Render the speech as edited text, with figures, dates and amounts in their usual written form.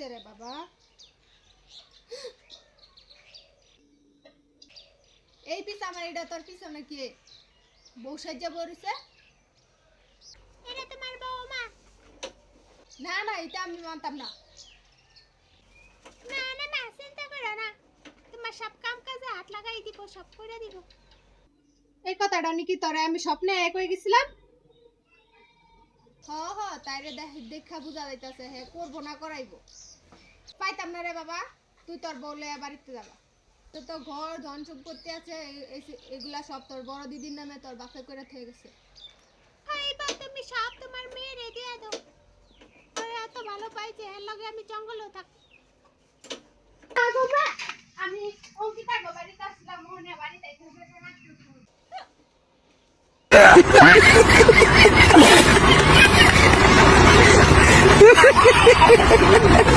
হইছে রে বাবা? এই পিস আমার এটা তোর পিছনে কি বউ সাজ্জা বরিছে? এটা তোমার বৌমা? না না, এটা আমি মানতাম না। না না মা, চিন্তা করো না, তোমার সব কাম কাজে হাত লাগাই দিব, সব করে দিব। এই কথাটা নাকি তোরে আমি স্বপ্নে এক হয়ে গেছিলাম? হ হ, তাইরে দেখা বুঝা যাইতাছে হে করবো না করাইবো। পাইতাম না রে বাবা, তুই তোর বউলে বাড়িতে যাবা। তো তোর ঘর ধন সম্পত্তি আছে, এগুলা সব তোর বড় দিদির নামে তোর বাপে করে থেকে গেছে। এইবার তুমি সব তোমার মেয়েরে দিয়ে দাও, ওরা এত ভালো পাইছে, এর লগে আমি জঙ্গলেও থাক। আমি অঙ্কিতা গো বাড়িতে আসলাম, মোহনে বাড়িতে Ha ha ha ha!